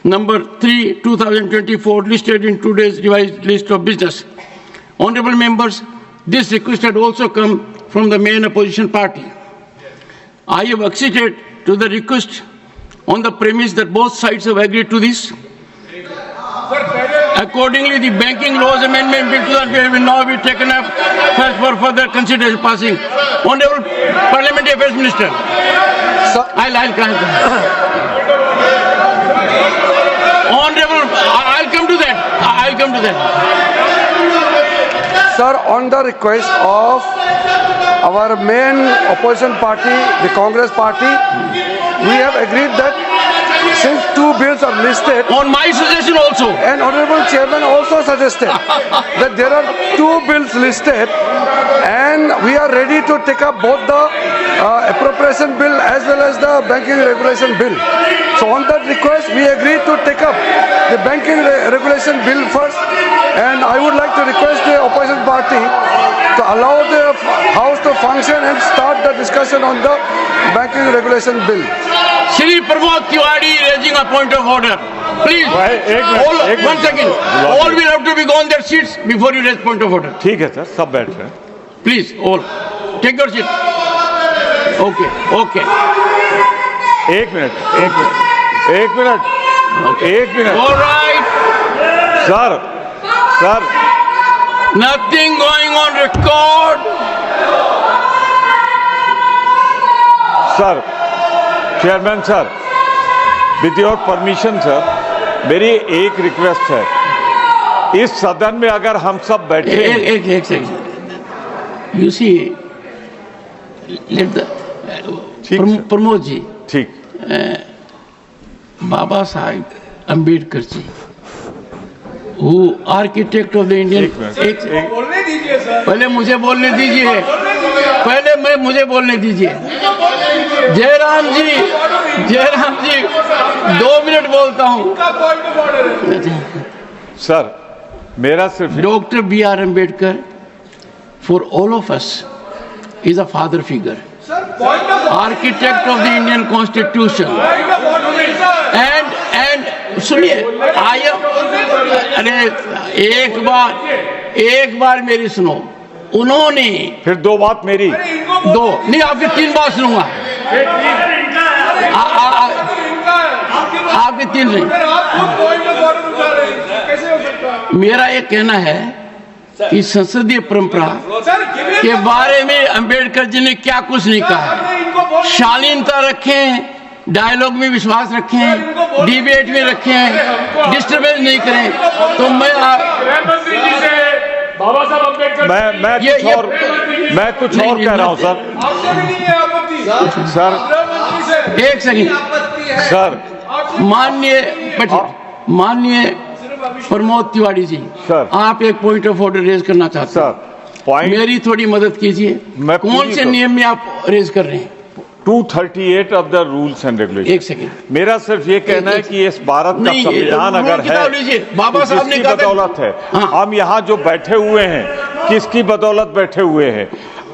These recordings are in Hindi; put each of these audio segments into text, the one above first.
number 3, 2024, listed in today's revised list of business. Honorable members, this request had also come from the main opposition party. I have acceded to the request on the premise that both sides have agreed to this. Accordingly, the Banking Laws Amendment Bill 2012 will now be taken up first for further consideration passing. Honorable Parliamentary Affairs Minister, I'll come. Honorable, I'll come to that. I'll come to that. Sir, on the request of our main opposition party, the Congress party, we have agreed that since two bills are listed, On my suggestion also. and Honorable Chairman also suggested that there are two bills listed and we are ready to take up both the appropriation bill as well as the banking regulation bill. So on that request, we agreed to take up the banking regulation bill first, and I would like to request the opposition party to allow the House to function and start the discussion on the banking regulation bill. Shri Pramod Tiwari raising a point of order. Please, one second. All will have to be on their seats before you raise point of order. ठीक है सर, सब बैठ रहे हैं. Please, all. Take your seat. Okay, okay. एक minute. All right. Sir, Nothing going on record. Sir, chairman sir, with your permission sir, मेरी एक रिक्वेस्ट है. इस सदन में अगर हम सब बैठे एक second. You see, let the Pramod ji, ठीक. Baba Sahib Ambedkar ji, who architect of the Indian. बोलने दीजिए सर. पहले मुझे बोलने दीजिए. मुझे बोलने दीजिए. जयराम जी 2 मिनट बोलता हूँ. सर, मेरा सिर्फ Dr. B.R. Ambedkar, for all of us, is a father figure, architect of the Indian Constitution, and सुनिए, अरे एक बार मेरी सुनो. उन्होंने फिर दो बात मेरी. दो नहीं, आपकी 3 बात सुनूंगा. आपकी 3 नहीं. मेरा ये कहना है कि संसदीय परंपरा के बारे में अंबेडकर जी ने क्या कुछ नहीं कहा. शालीनता रखें, डायलॉग में विश्वास रखें, डिबेट में रखें, डिस्टर्बेंस नहीं करें. तो बाबा साहब अम्बेडकर मैं कुछ और कह रहा हूँ सर. एक सेकंड. सर, माननीय प्रमोद तिवारी जी, सर, आप एक पॉइंट ऑफ ऑर्डर रेज करना चाहते हैं. पॉइंट मेरी थोड़ी मदद कीजिए. कौन से नियम में आप रेज कर रहे हैं? 238 of the rules and regulation. एक सेकंड. मेरा सिर्फ ये कहना है कि इस भारत का संविधान अगर है, बाबा साहब ने बदौलत है. हम यहाँ जो बैठे हुए हैं, किसकी बदौलत बैठे हुए हैं?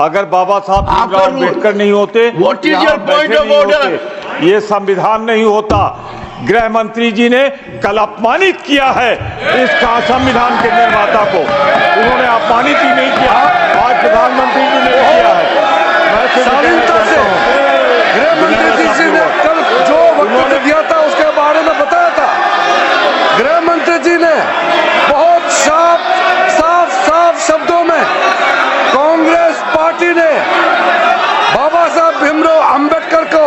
अगर बाबा साहब भीमराव अम्बेडकर नहीं होते, what is your point of order? ये संविधान नहीं होता. गृह मंत्री जी ने कल अपमानित किया है इस संविधान के निर्माता को. उन्होंने अपमानित ही नहीं किया, आज प्रधानमंत्री जी ने किया है. गृह मंत्री जी ने कल जो वक्तव्य दिया था उसके बारे में बताया था. गृह मंत्री जी ने बहुत साफ शब्दों में कांग्रेस पार्टी ने बाबा साहब भीमराव अंबेडकर को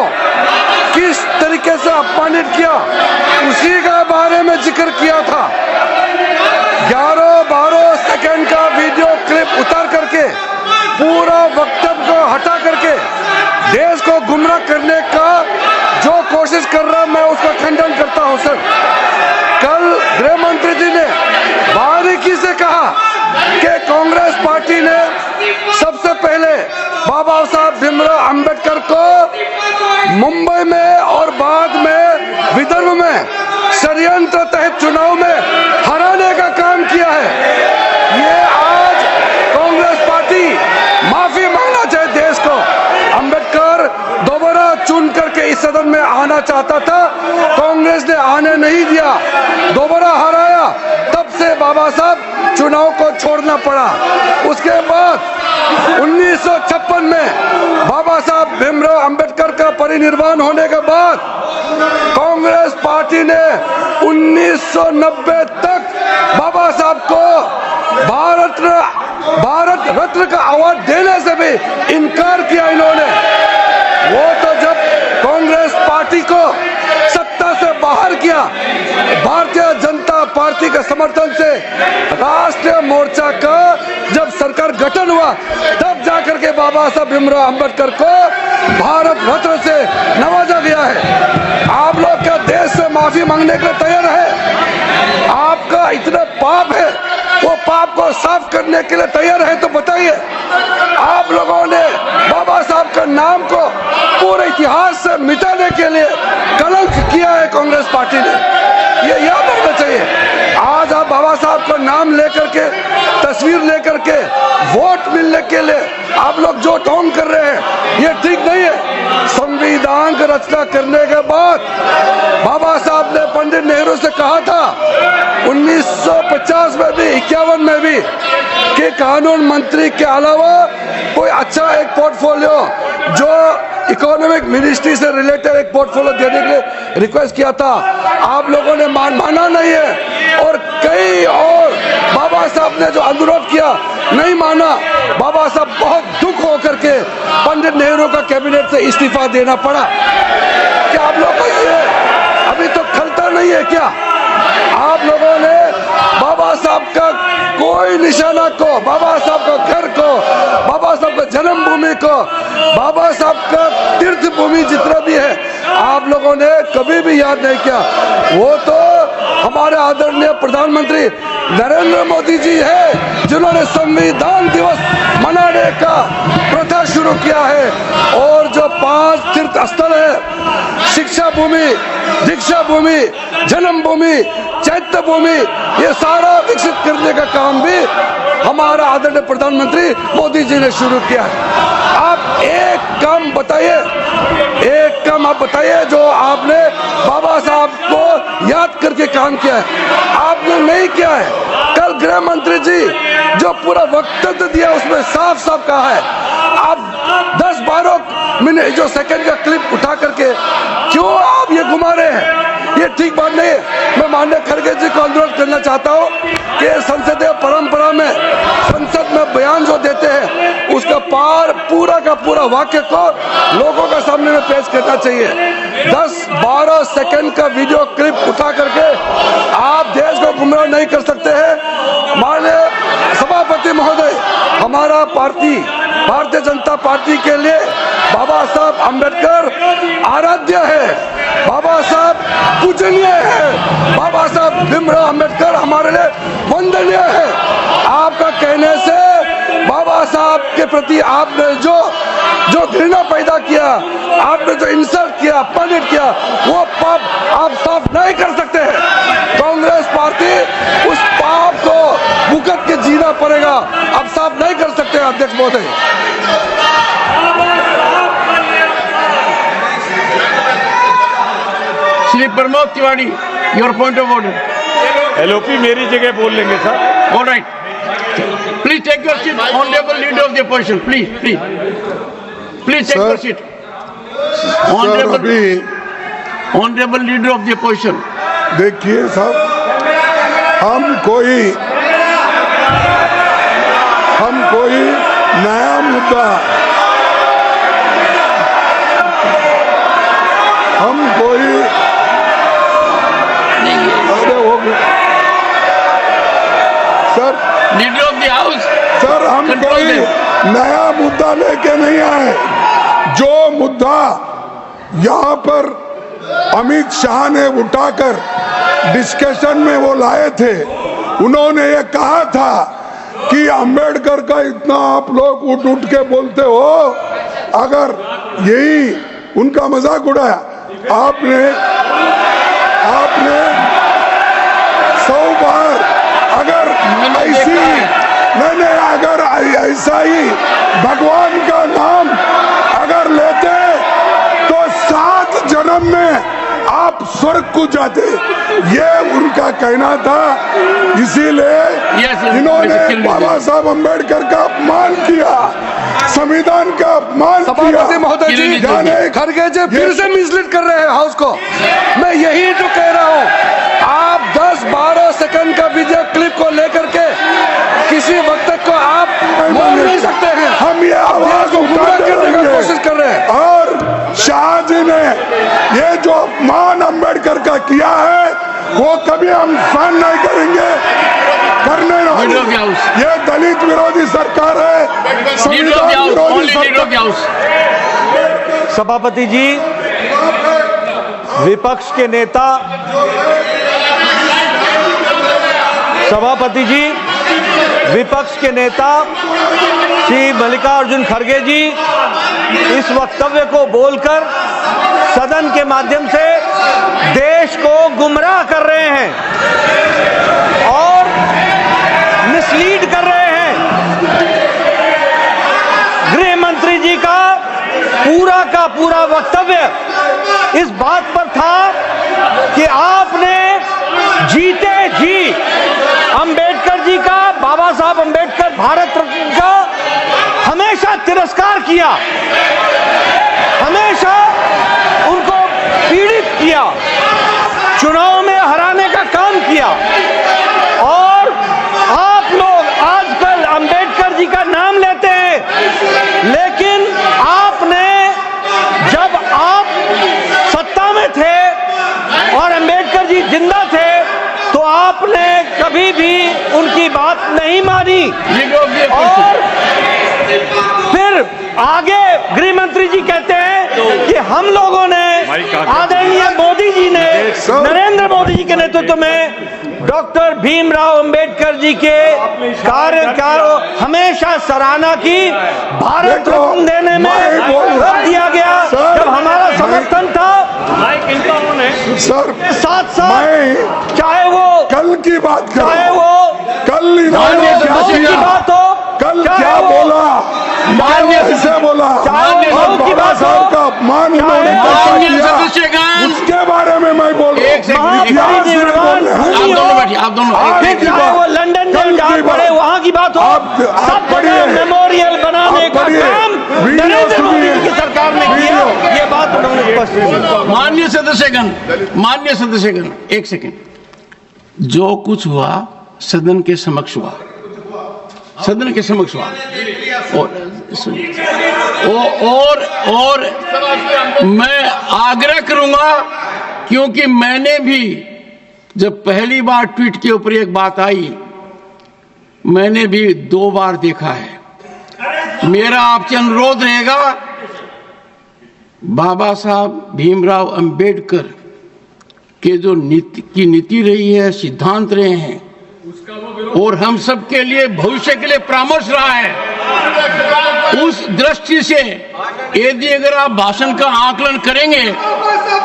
किस तरीके से अपमानित किया, उसी के बारे में जिक्र किया था. 11-12 सेकंड का वीडियो क्लिप उतार करके पूरा वक्तव्य को हटा करके देश को गुमराह करने का जो कोशिश कर रहा है, मैं उसका खंडन करता हूं सर. कल गृह मंत्री जी ने बारीकी से कहा कि कांग्रेस पार्टी ने सबसे पहले बाबा साहब भीमराव अंबेडकर को मुंबई में और बाद में विदर्भ में षड्यंत्र तहत चुनाव में हराने का काम किया है. ये आज कांग्रेस पार्टी माफी मांगना चाहे देश को. अंबेडकर दोबारा चुन करके इस सदन में आना चाहता था, कांग्रेस ने आने नहीं दिया, दोबारा हराया, तब से बाबा साहब चुनाव को छोड़ना पड़ा। उसके बाद 1956 में बाबा साहब भीमराव अंबेडकर का परिनिर्वाण होने के बाद कांग्रेस पार्टी ने 1990 तक बाबा साहब को भारत रत्न का अवार्ड देने से भी इनकार किया इन्होंने। वो तो जब कांग्रेस पार्टी को सत्ता से बाहर किया, भारतीय जनता पार्टी के समर्थन से राष्ट्रीय मोर्चा का जब सरकार गठन हुआ, तब जाकर के बाबा साहब भीमराव अंबेडकर को भारत रत्न से नवाजा गया है। आप लोग क्या देश से माफी मांगने के लिए तैयार है? आपका इतना पाप है, वो पाप को साफ करने के लिए तैयार है तो बताइए। आप लोगों ने बाबा साहब का नाम को पूरे इतिहास से मिटाने के लिए कलंक किया है कांग्रेस पार्टी ने, ये याद रखना चाहिए। आज आप बाबा साहब का नाम लेकर के, तस्वीर लेकर के वोट मिलने के लिए आप लोग जो ढोंग कर रहे हैं, ये ठीक नहीं है। संविधान की रचना करने के बाद बाबा साहब ने पंडित नेहरू से कहा था 1950 में भी, 51 में भी, कि कानून मंत्री के अलावा कोई अच्छा एक पोर्टफोलियो जो इकोनॉमिक मिनिस्ट्री से रिलेटेड एक पोर्टफोलियो देने के लिए रिक्वेस्ट किया था। आप लोगों ने माना नहीं है, और कई और बाबा साहब ने जो अनुरोध किया नहीं माना। बाबा साहब बहुत दुख होकर के पंडित नेहरू का कैबिनेट से इस्तीफा देना पड़ा। क्या आप लोग को ये अभी तो खलता नहीं है क्या? आप लोगों ने बाबा साहब का कोई निशाना को, बाबा साहब का घर को, बाबा साहब का जन्मभूमि को, बाबा साहब का तीर्थ भूमि जितना भी है, आप लोगों ने कभी भी याद नहीं किया। वो तो हमारे आदरणीय प्रधानमंत्री नरेंद्र मोदी जी है जिन्होंने संविधान दिवस मनाने का प्रथा शुरू किया है, और जो 5 तीर्थ स्थल है, शिक्षा भूमि, दीक्षा भूमि, जन्मभूमि, चैत्य भूमि, ये सारा विकसित करने का काम भी हमारा आदरणीय प्रधानमंत्री मोदी जी ने शुरू किया है। आप एक काम बताइए, एक काम आप बताइए जो आपने बाबा साहब को याद करके काम किया है। आपने नहीं किया है। कल गृह मंत्री जी जो पूरा वक्तव्य दिया उसमें साफ साफ कहा है, आप 10-12 मिनट जो सेकंड का क्लिप उठा करके क्यों आप ये घुमा रहे हैं? ये ठीक बात नहीं है। मैं माननीय खड़गे जी को अनुरोध करना चाहता हूँ कि संसदीय परंपरा में संसद में बयान जो देते हैं उसका पूरा का पूरा वाक्य को लोगों का सामने में पेश करना चाहिए। 10-12 सेकंड का वीडियो क्लिप उठा करके आप देश को गुमराह नहीं कर सकते हैं। माननीय सभापति महोदय, हमारा पार्टी भारतीय जनता पार्टी के लिए बाबा साहब अंबेडकर आराध्य है, बाबा साहब पूजनीय है, बाबा साहब भीमराव अंबेडकर हमारे लिए वंदनीय है। आपका कहने से बाबा साहब के प्रति आपने जो घृणा पैदा किया, आपने जो इंसल्ट किया, पनिट किया, वो पाप आप साफ नहीं कर सकते हैं। कांग्रेस पार्टी उस पाप को भुगत के जीना पड़ेगा, आप साफ नहीं कर सकते। अध्यक्ष महोदय, Shri Pramod Tiwari, your point of order. LOP मेरी जगह बोल लेंगे sir. All right, please take your seat, honourable leader of the opposition, please take your seat. Honourable leader of the opposition. देखिए साहब, हम कोई नया मुद्दा, हम कोई sir, leader of the house, sir हम कोई नया मुद्दा लेके नहीं आए। जो मुद्दा यहाँ पर अमित शाह ने उठाकर डिस्कशन में वो लाए थे, उन्होंने ये कहा था कि अंबेडकर का इतना आप लोग उठ के बोलते हो, अगर यही उनका मजाक उड़ाया आपने 100 बार, अगर अगर ऐसा ही भगवान का नाम अगर लेते तो 7 सामने आप स्वर्ग को जाते, ये उनका कहना था। इसीलिए Yes, yes, इन्होंने Mr. Kilby. बाबा साहब अम्बेडकर का अपमान किया, संविधान का अपमान सभापति किया। महोदय जी, किरण जी, जाने खड़गे जी फिर से मिसलीड कर रहे हैं हाउस को। मैं यही तो कह रहा हूँ, आप 10-12 सेकंड का वीडियो क्लिप को लेकर के किसी वक्त को आप बोल नहीं सकते हैं। हम ये आवाज गुमराह उठाते करने का रहेंगे। कोशिश कर रहे हैं। और शाह जी ने ये जो अपमान अम्बेडकर का किया है, वो कभी हम सहन नहीं करेंगे, करने नहीं। Leader of the House. ये दलित विरोधी सरकार है, संविधान विरोधी सरकार। सभापति जी, विपक्ष के नेता श्री मल्लिकार्जुन खड़गे जी इस वक्तव्य को बोलकर सदन के माध्यम से देश को गुमराह कर रहे हैं और मिसलीड कर रहे हैं। गृह मंत्री जी का पूरा वक्तव्य इस बात पर था कि आपने जीते जी अंबेडकर जी का, बाबा साहब अंबेडकर भारत रत्न का हमेशा तिरस्कार किया, हमेशा उनको पीड़ित किया, चुनाव में हराने का काम किया। और आप लोग आजकल अंबेडकर जी का नाम लेते हैं, लेकिन आपने, जब आप सत्ता में थे और अंबेडकर जी जिंदा थे, तो आपने कभी भी उनकी बात नहीं मानी। और फिर आगे गृह मंत्री जी कहते हैं कि हम लोगों ने, आदरणीय मोदी जी ने, नरेंद्र मोदी जी के नेतृत्व में डॉक्टर भीमराव अंबेडकर जी के कार्य का हमेशा सराहना की। भारत रत्न देने में रख दिया गया जब हमारा समर्थन था। सर, साथ साथ चाहे वो कल की बात करें, चाहे वो कल इन्होंने क्या की किया, बात हो, कल चाहे क्या वो- बोला, माननीय कैसे बोला, चाहे वो और की बाबा बात साहब हो, का अपमान उन्होंने चाहे कैसा माननीय किया, सदस्यगण, उसके बारे में मैं बोल रहा एक सेकंड, हूँ। एक यहाँ से निर्माण बोल रहे हैं। आप भूमि दोनों हो, बैठिए, आप दोनों आज एक- की चाहे बात, वो लंदन कल में जहाँ की पड़े बात, वहाँ की बात हो, आप सब पढ़िए, जगह मेमोरियल बनाने आप का पढ़िए, काम वीडियो नरेंद्र मोदी सुनिए, जी की सरकार ने किया। वीडियो। ये बात उन्होंने स्पष्ट की। माननीय सदस्यगण, एक सेकंड। जो कुछ हुआ सदन के समक्ष हुआ, सदन के समक्ष हुआ। और मैं आग्रह करूंगा, क्योंकि मैंने भी जब पहली बार ट्वीट के ऊपर एक बात आई, मैंने भी 2 बार देखा है। मेरा आपसे अनुरोध रहेगा, बाबा साहब भीमराव अंबेडकर के जो नीति रही है, सिद्धांत रहे हैं, और हम सब के लिए भविष्य के लिए परामर्श रहा है, उस दृष्टि से यदि अगर आप भाषण का आकलन करेंगे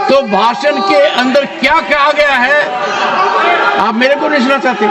तो भाषण के अंदर क्या कहा गया है, आप मेरे को नहीं सुना चाहते?